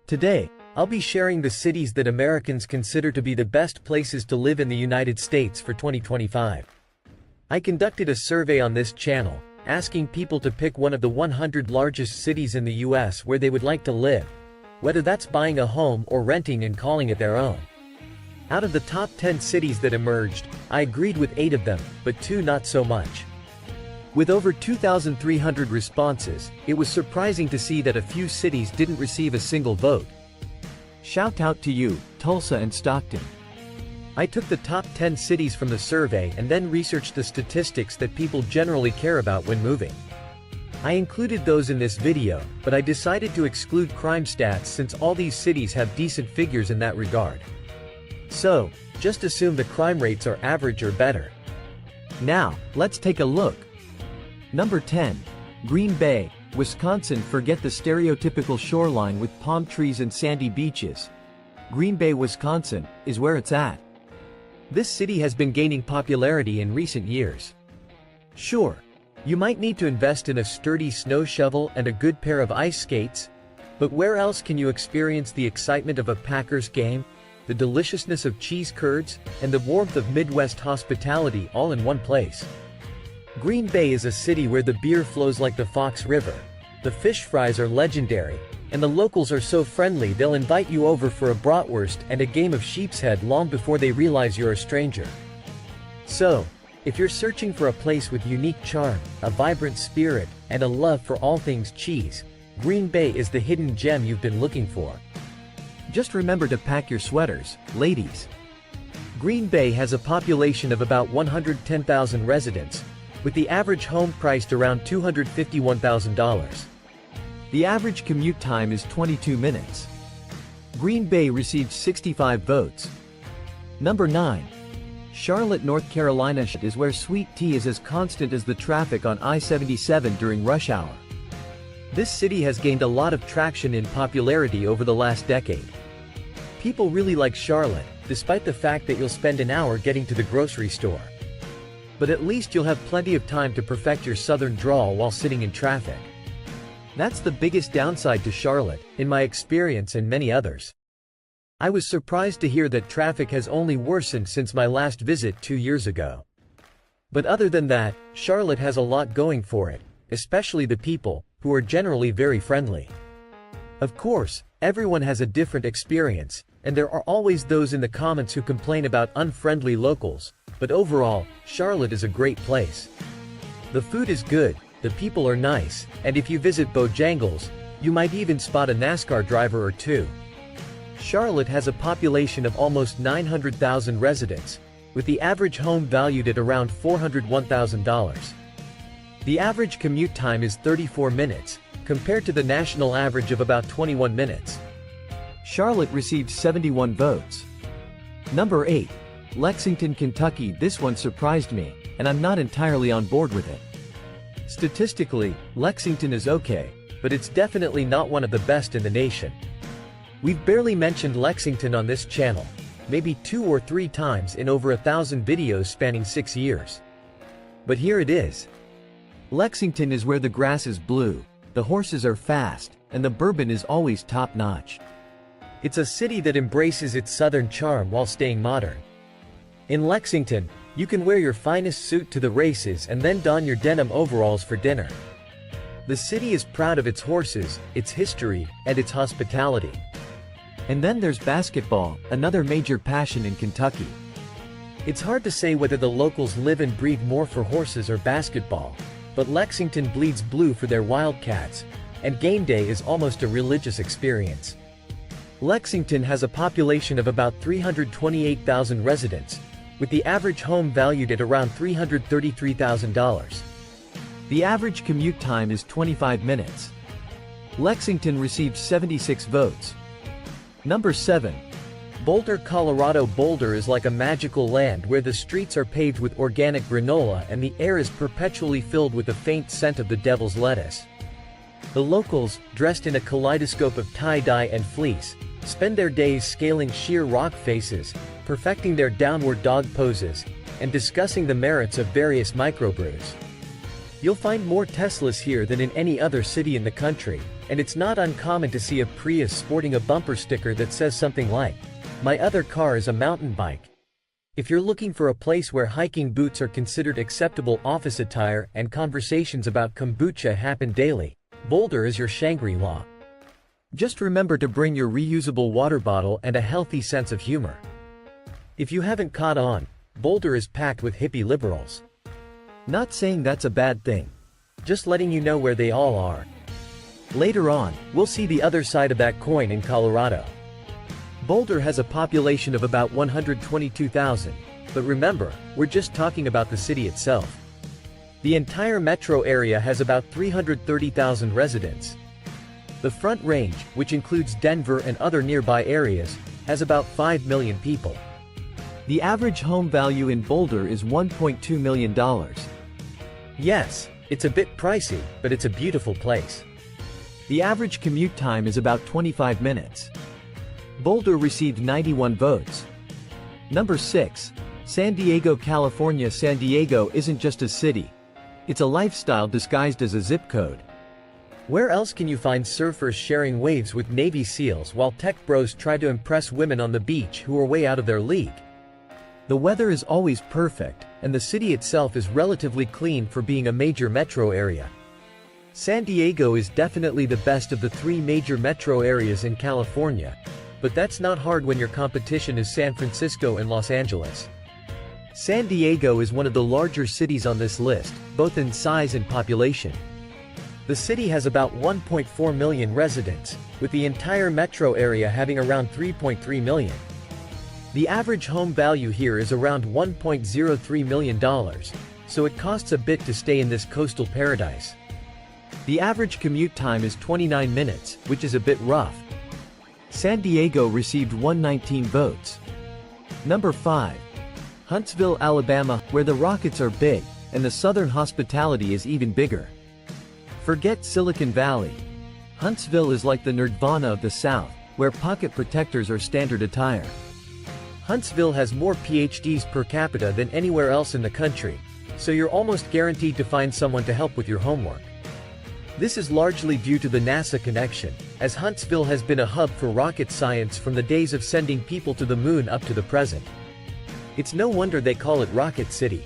Today, I'll be sharing the cities that Americans consider to be the best places to live in the United States for 2025. I conducted a survey on this channel, asking people to pick one of the 100 largest cities in the US where they would like to live, whether that's buying a home or renting and calling it their own. Out of the top 10 cities that emerged, I agreed with 8 of them, but 2 not so much. With over 2,300 responses, it was surprising to see that a few cities didn't receive a single vote. Shout out to you, Tulsa and Stockton. I took the top 10 cities from the survey and then researched the statistics that people generally care about when moving. I included those in this video, but I decided to exclude crime stats since all these cities have decent figures in that regard. So, just assume the crime rates are average or better. Now, let's take a look. Number 10. Green Bay, Wisconsin. Forget the stereotypical shoreline with palm trees and sandy beaches. Green Bay, Wisconsin, is where it's at. This city has been gaining popularity in recent years. Sure, you might need to invest in a sturdy snow shovel and a good pair of ice skates, but where else can you experience the excitement of a Packers game, the deliciousness of cheese curds, and the warmth of Midwest hospitality all in one place? Green Bay is a city where the beer flows like the Fox River, the fish fries are legendary, and the locals are so friendly they'll invite you over for a bratwurst and a game of sheep's head long before they realize you're a stranger. So, if you're searching for a place with unique charm, a vibrant spirit, and a love for all things cheese, Green Bay is the hidden gem you've been looking for. Just remember to pack your sweaters, ladies. Green Bay has a population of about 110,000 residents, with the average home priced around $251,000. The average commute time is 22 minutes. Green Bay received 65 votes. Number 9. Charlotte, North Carolina is where sweet tea is as constant as the traffic on I-77 during rush hour. This city has gained a lot of traction in popularity over the last decade. People really like Charlotte, despite the fact that you'll spend an hour getting to the grocery store. But at least you'll have plenty of time to perfect your southern drawl while sitting in traffic. That's the biggest downside to Charlotte, in my experience and many others. I was surprised to hear that traffic has only worsened since my last visit 2 years ago. But other than that, Charlotte has a lot going for it, especially the people, who are generally very friendly. Of course, everyone has a different experience, and there are always those in the comments who complain about unfriendly locals, but overall, Charlotte is a great place. The food is good, the people are nice, and if you visit Bojangles, you might even spot a NASCAR driver or two. Charlotte has a population of almost 900,000 residents, with the average home valued at around $401,000. The average commute time is 34 minutes, compared to the national average of about 21 minutes. Charlotte received 71 votes. Number 8. Lexington, Kentucky. This one surprised me, and I'm not entirely on board with it. Statistically, Lexington is okay, but it's definitely not one of the best in the nation. We've barely mentioned Lexington on this channel, maybe 2 or 3 times in over 1,000 videos spanning 6 years. But here it is. Lexington is where the grass is blue, the horses are fast, and the bourbon is always top-notch. It's a city that embraces its southern charm while staying modern. In Lexington, you can wear your finest suit to the races and then don your denim overalls for dinner. The city is proud of its horses, its history, and its hospitality. And then there's basketball, another major passion in Kentucky. It's hard to say whether the locals live and breathe more for horses or basketball, but Lexington bleeds blue for their Wildcats, and game day is almost a religious experience. Lexington has a population of about 328,000 residents, with the average home valued at around $333,000. The average commute time is 25 minutes. Lexington received 76 votes. Number 7. Boulder, Colorado. Boulder is like a magical land where the streets are paved with organic granola and the air is perpetually filled with the faint scent of the devil's lettuce. The locals, dressed in a kaleidoscope of tie-dye and fleece, spend their days scaling sheer rock faces, perfecting their downward dog poses, and discussing the merits of various microbrews. You'll find more Teslas here than in any other city in the country, and it's not uncommon to see a Prius sporting a bumper sticker that says something like, "My other car is a mountain bike." If you're looking for a place where hiking boots are considered acceptable office attire and conversations about kombucha happen daily, Boulder is your Shangri-La. Just remember to bring your reusable water bottle and a healthy sense of humor. If you haven't caught on, Boulder is packed with hippie liberals. Not saying that's a bad thing. Just letting you know where they all are. Later on, we'll see the other side of that coin in Colorado. Boulder has a population of about 122,000, but remember, we're just talking about the city itself. The entire metro area has about 330,000 residents. The Front Range, which includes Denver and other nearby areas, has about 5 million people. The average home value in Boulder is $1.2 million. Yes, it's a bit pricey, but it's a beautiful place. The average commute time is about 25 minutes. Boulder received 91 votes. Number 6. San Diego, California. San Diego isn't just a city. It's a lifestyle disguised as a zip code. Where else can you find surfers sharing waves with Navy SEALs while tech bros try to impress women on the beach who are way out of their league? The weather is always perfect, and the city itself is relatively clean for being a major metro area. San Diego is definitely the best of the 3 major metro areas in California, but that's not hard when your competition is San Francisco and Los Angeles. San Diego is one of the larger cities on this list, both in size and population. The city has about 1.4 million residents, with the entire metro area having around 3.3 million. The average home value here is around $1.03 million, so it costs a bit to stay in this coastal paradise. The average commute time is 29 minutes, which is a bit rough. San Diego received 119 votes. Number 5. Huntsville, Alabama, where the Rockets are big, and the Southern hospitality is even bigger. Forget Silicon Valley. Huntsville is like the Nirvana of the South, where pocket protectors are standard attire. Huntsville has more PhDs per capita than anywhere else in the country, so you're almost guaranteed to find someone to help with your homework. This is largely due to the NASA connection, as Huntsville has been a hub for rocket science from the days of sending people to the moon up to the present. It's no wonder they call it Rocket City.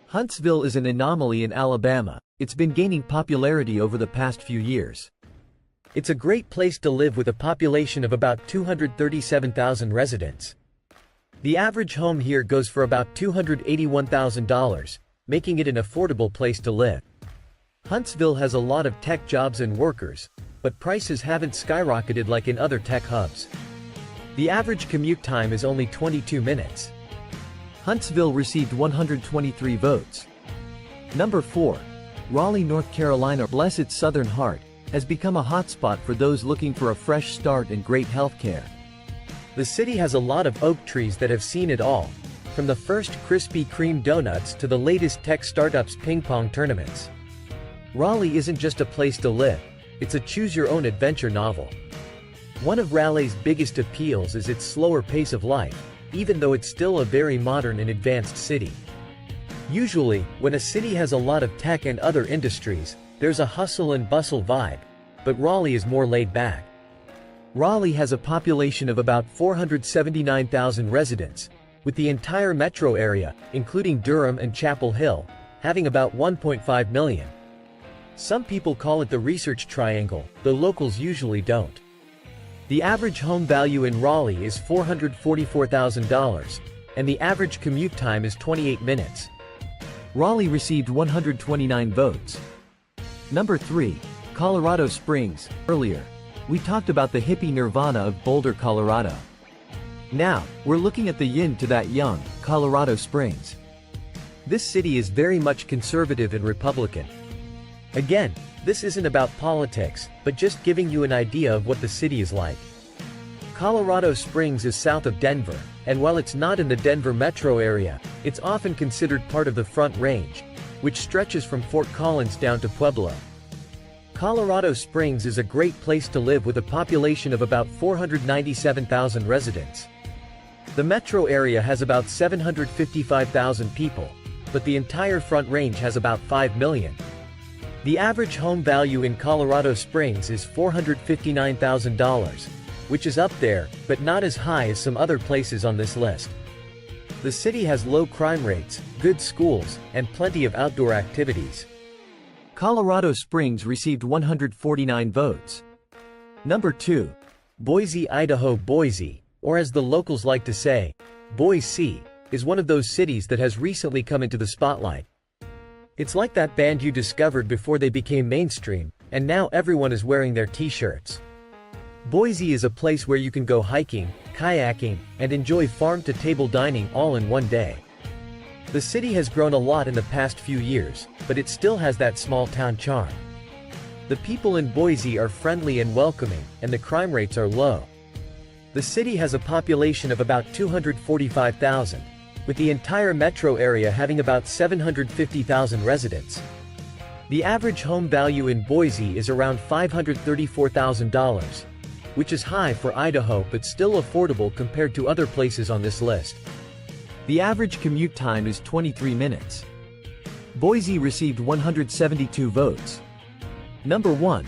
Huntsville is an anomaly in Alabama. It's been gaining popularity over the past few years. It's a great place to live with a population of about 237,000 residents. The average home here goes for about $281,000, making it an affordable place to live. Huntsville has a lot of tech jobs and workers, but prices haven't skyrocketed like in other tech hubs. The average commute time is only 22 minutes. Huntsville received 123 votes. Number 4. Raleigh, North Carolina. Bless its southern heart, has become a hotspot for those looking for a fresh start and great healthcare. The city has a lot of oak trees that have seen it all, from the first Krispy Kreme donuts to the latest tech startups ping pong tournaments. Raleigh isn't just a place to live, it's a choose-your-own-adventure novel. One of Raleigh's biggest appeals is its slower pace of life, even though it's still a very modern and advanced city. Usually, when a city has a lot of tech and other industries, there's a hustle and bustle vibe, but Raleigh is more laid back. Raleigh has a population of about 479,000 residents, with the entire metro area, including Durham and Chapel Hill, having about 1.5 million. Some people call it the Research Triangle, though locals usually don't. The average home value in Raleigh is $444,000, and the average commute time is 28 minutes. Raleigh received 129 votes. Number 3. Colorado Springs. Earlier, we talked about the hippie nirvana of Boulder, Colorado. Now, we're looking at the yin to that yang, Colorado Springs. This city is very much conservative and Republican. Again, this isn't about politics, but just giving you an idea of what the city is like. Colorado Springs is south of Denver, and while it's not in the Denver metro area, it's often considered part of the Front Range, which stretches from Fort Collins down to Pueblo. Colorado Springs is a great place to live with a population of about 497,000 residents. The metro area has about 755,000 people, but the entire Front Range has about 5 million. The average home value in Colorado Springs is $459,000, which is up there, but not as high as some other places on this list. The city has low crime rates, good schools, and plenty of outdoor activities. Colorado Springs received 149 votes. Number 2. Boise, Idaho. Boise, or as the locals like to say, Boise, is one of those cities that has recently come into the spotlight. It's like that band you discovered before they became mainstream, and now everyone is wearing their t-shirts. Boise is a place where you can go hiking, kayaking, and enjoy farm-to-table dining all in one day. The city has grown a lot in the past few years, but it still has that small-town charm. The people in Boise are friendly and welcoming, and the crime rates are low. The city has a population of about 245,000, with the entire metro area having about 750,000 residents. The average home value in Boise is around $534,000, which is high for Idaho but still affordable compared to other places on this list. The average commute time is 23 minutes. Boise received 172 votes. Number 1.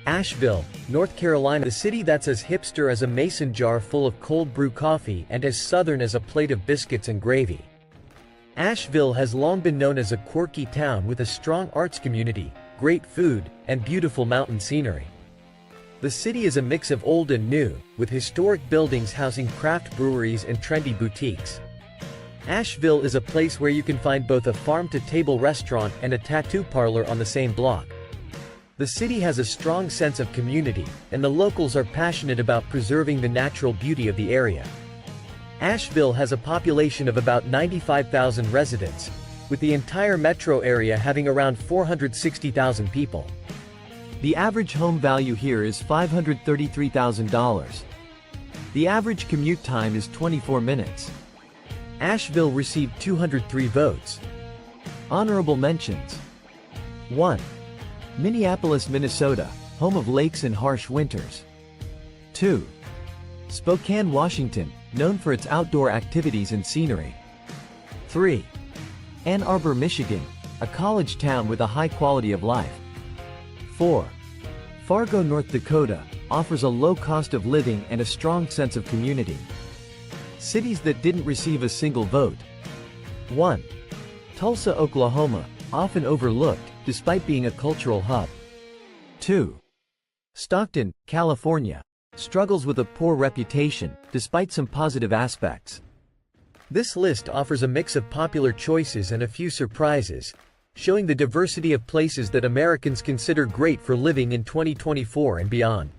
Asheville, North Carolina. The city that's as hipster as a mason jar full of cold brew coffee and as southern as a plate of biscuits and gravy. Asheville has long been known as a quirky town with a strong arts community, great food, and beautiful mountain scenery. The city is a mix of old and new, with historic buildings housing craft breweries and trendy boutiques. Asheville is a place where you can find both a farm-to-table restaurant and a tattoo parlor on the same block. The city has a strong sense of community, and the locals are passionate about preserving the natural beauty of the area. Asheville has a population of about 95,000 residents, with the entire metro area having around 460,000 people. The average home value here is $533,000. The average commute time is 24 minutes. Asheville received 203 votes. Honorable mentions. 1. Minneapolis, Minnesota, home of lakes and harsh winters. 2. Spokane, Washington, known for its outdoor activities and scenery. 3. Ann Arbor, Michigan, a college town with a high quality of life. 4. Fargo, North Dakota, offers a low cost of living and a strong sense of community. Cities that didn't receive a single vote. 1. Tulsa, Oklahoma, often overlooked, despite being a cultural hub. 2. Stockton, California, struggles with a poor reputation, despite some positive aspects. This list offers a mix of popular choices and a few surprises, showing the diversity of places that Americans consider great for living in 2024 and beyond.